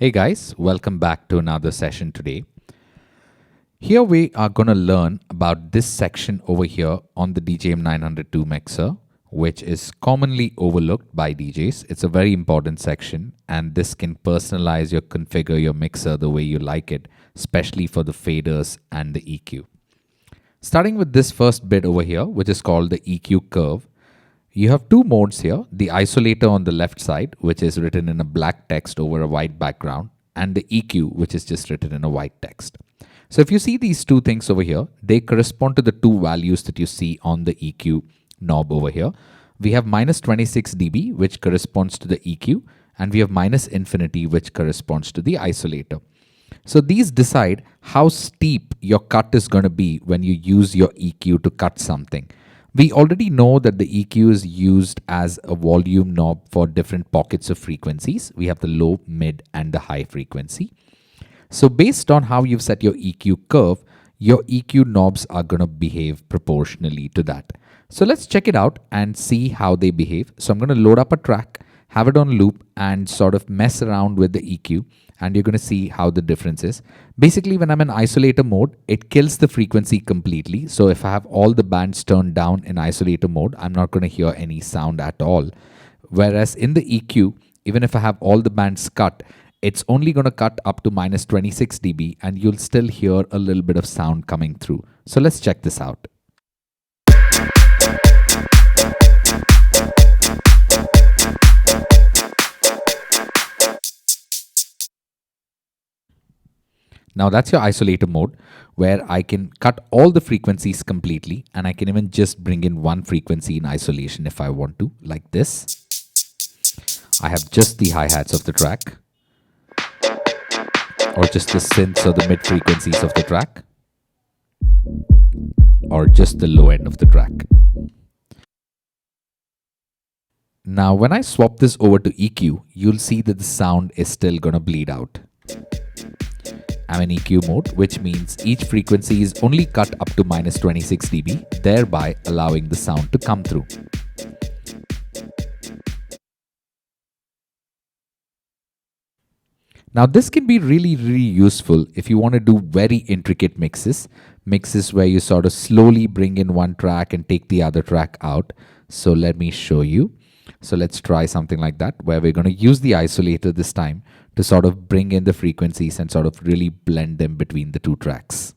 Hey guys, welcome back to another session today. Here we are going to learn about this section over here on the DJM 902 mixer, which is commonly overlooked by DJs. It's a very important section, and this can personalize configure your mixer the way you like it, especially for the faders and the EQ. Starting with this first bit over here, which is called the EQ curve. You have two modes here, the isolator on the left side, which is written in a black text over a white background, and the EQ, which is just written in a white text. So if you see these two things over here, they correspond to the two values that you see on the EQ knob over here. We have minus 26 dB, which corresponds to the EQ, and we have minus infinity, which corresponds to the isolator. So these decide how steep your cut is going to be when you use your EQ to cut something. We already know that the EQ is used as a volume knob for different pockets of frequencies. We have the low, mid, and the high frequency. So based on how you've set your EQ curve, your EQ knobs are going to behave proportionally to that. So let's check it out and see how they behave. So I'm going to load up a track, have it on loop, and sort of mess around with the EQ. And you're going to see how the difference is. Basically, when I'm in isolator mode, it kills the frequency completely. So if I have all the bands turned down in isolator mode, I'm not going to hear any sound at all. Whereas in the EQ, even if I have all the bands cut, it's only going to cut up to minus 26 dB, and you'll still hear a little bit of sound coming through. So let's check this out. Now that's your isolator mode, where I can cut all the frequencies completely, and I can even just bring in one frequency in isolation if I want to, like this. I have just the hi-hats of the track, or just the synths or the mid frequencies of the track, or just the low end of the track. Now when I swap this over to EQ, you'll see that the sound is still gonna bleed out. I'm in EQ mode, which means each frequency is only cut up to minus 26 dB, thereby allowing the sound to come through. Now this can be really useful if you want to do very intricate mixes where you sort of slowly bring in one track and take the other track out. So let me show you. So let's try something like that, where we're going to use the isolator this time to sort of bring in the frequencies and sort of really blend them between the two tracks.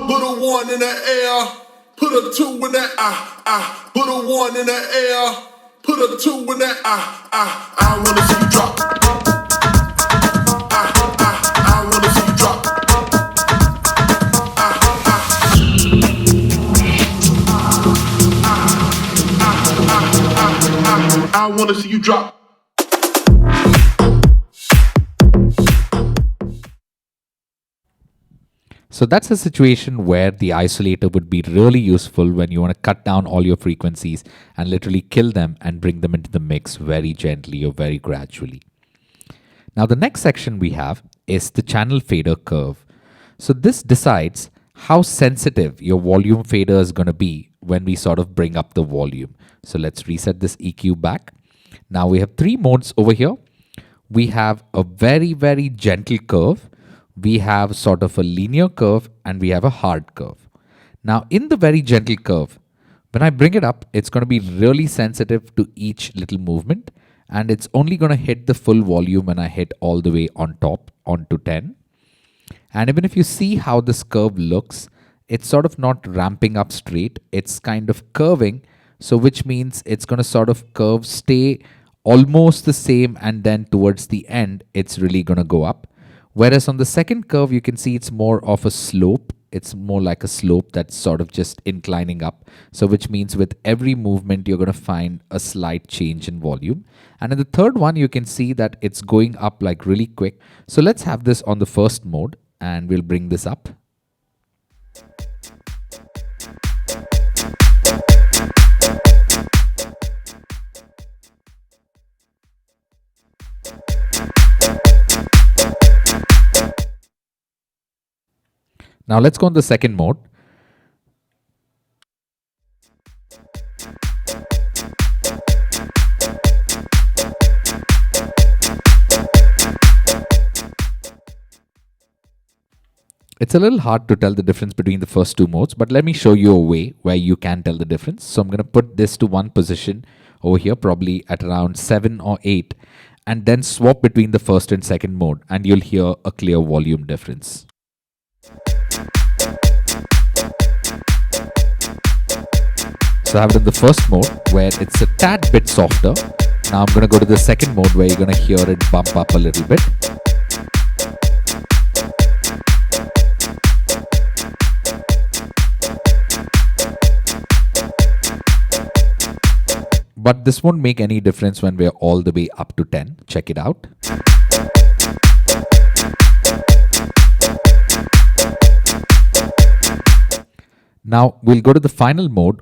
Put a one in the air, put a two in that put a one in the air, put a two in that I wanna see you drop. I wanna see you drop. I wanna see you drop. So that's a situation where the isolator would be really useful when you want to cut down all your frequencies and literally kill them and bring them into the mix very gently or very gradually. Now the next section we have is the channel fader curve. So this decides how sensitive your volume fader is going to be when we sort of bring up the volume. So let's reset this EQ back. Now we have three modes over here. We have a very gentle curve. We have sort of a linear curve, and we have a hard curve. Now in the very gentle curve, when I bring it up, it's going to be really sensitive to each little movement, and it's only going to hit the full volume when I hit all the way on top onto 10. And even if you see how this curve looks, it's sort of not ramping up straight, it's kind of curving. So which means it's going to sort of curve, stay almost the same, and then towards the end, it's really going to go up. Whereas on the second curve, you can see it's more of a slope. It's more like a slope that's sort of just inclining up. So which means with every movement, you're going to find a slight change in volume. And in the third one, you can see that it's going up like really quick. So let's have this on the first mode and we'll bring this up. Now let's go on the second mode. It's a little hard to tell the difference between the first two modes, but let me show you a way where you can tell the difference. So I'm going to put this to one position over here, probably at around 7 or 8, and then swap between the first and second mode, and you'll hear a clear volume difference. So I have it in the first mode where it's a tad bit softer. Now I'm going to go to the second mode where you're going to hear it bump up a little bit. But this won't make any difference when we're all the way up to 10. Check it out. Now we'll go to the final mode.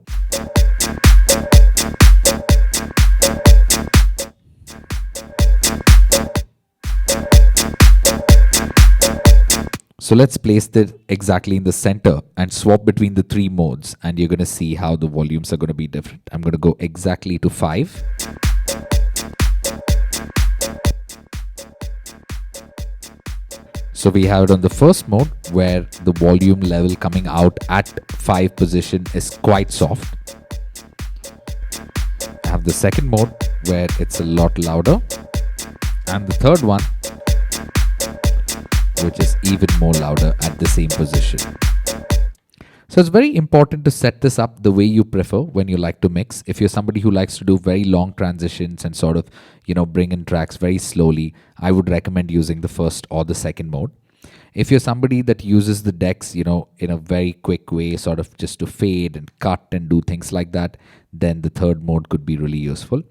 So let's place it exactly in the center and swap between the three modes, and you're going to see how the volumes are going to be different. I'm going to go exactly to 5. So we have it on the first mode where the volume level coming out at 5 position is quite soft. I have the second mode where it's a lot louder, and the third one which is even more louder at the same position. So it's very important to set this up the way you prefer when you like to mix. If you're somebody who likes to do very long transitions and sort of, bring in tracks very slowly, I would recommend using the first or the second mode. If you're somebody that uses the decks, in a very quick way, sort of just to fade and cut and do things like that, then the third mode could be really useful.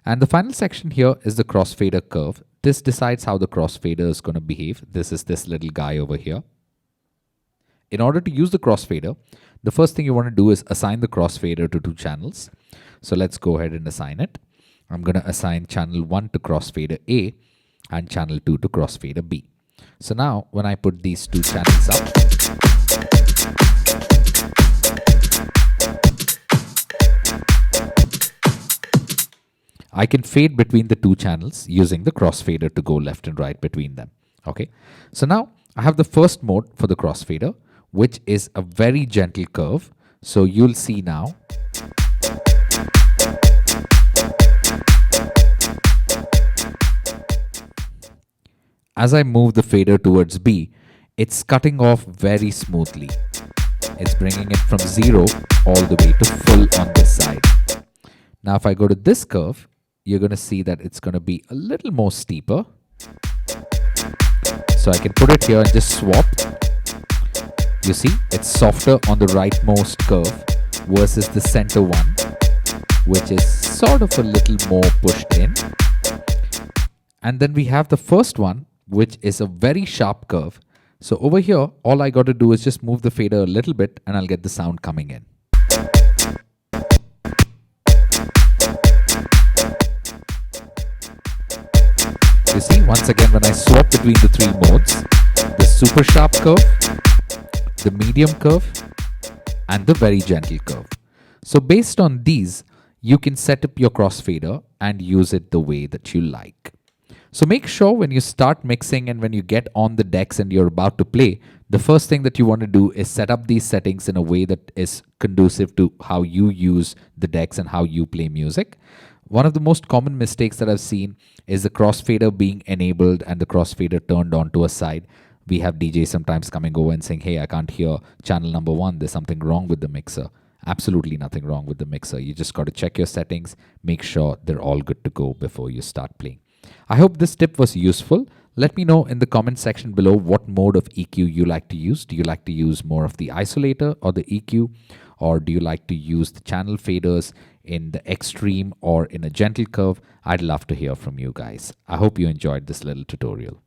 And the final section here is the crossfader curve. This decides how the crossfader is going to behave. This is this little guy over here. In order to use the crossfader, the first thing you want to do is assign the crossfader to 2 channels. So let's go ahead and assign it. I'm going to assign channel 1 to crossfader A and channel 2 to crossfader B. So now when I put these 2 channels up, I can fade between the 2 channels using the crossfader to go left and right between them. Okay, so now I have the first mode for the crossfader, which is a very gentle curve. So you'll see now. As I move the fader towards B, it's cutting off very smoothly. It's bringing it from 0 all the way to full on this side. Now if I go to this curve, you're going to see that it's going to be a little more steeper. So I can put it here and just swap. You see, it's softer on the rightmost curve versus the center one, which is sort of a little more pushed in. And then we have the first one, which is a very sharp curve. So over here, all I got to do is just move the fader a little bit and I'll get the sound coming in. You see, once again, when I swap between the 3 modes, the super sharp curve, the medium curve, and the very gentle curve. So based on these, you can set up your crossfader and use it the way that you like. So make sure when you start mixing and when you get on the decks and you're about to play, the first thing that you want to do is set up these settings in a way that is conducive to how you use the decks and how you play music. One of the most common mistakes that I've seen is the crossfader being enabled and the crossfader turned on to a side. We have DJs sometimes coming over and saying, hey, I can't hear channel number 1. There's something wrong with the mixer. Absolutely nothing wrong with the mixer. You just got to check your settings, make sure they're all good to go before you start playing. I hope this tip was useful. Let me know in the comment section below what mode of EQ you like to use. Do you like to use more of the isolator or the EQ? Or do you like to use the channel faders in the extreme or in a gentle curve? I'd love to hear from you guys. I hope you enjoyed this little tutorial.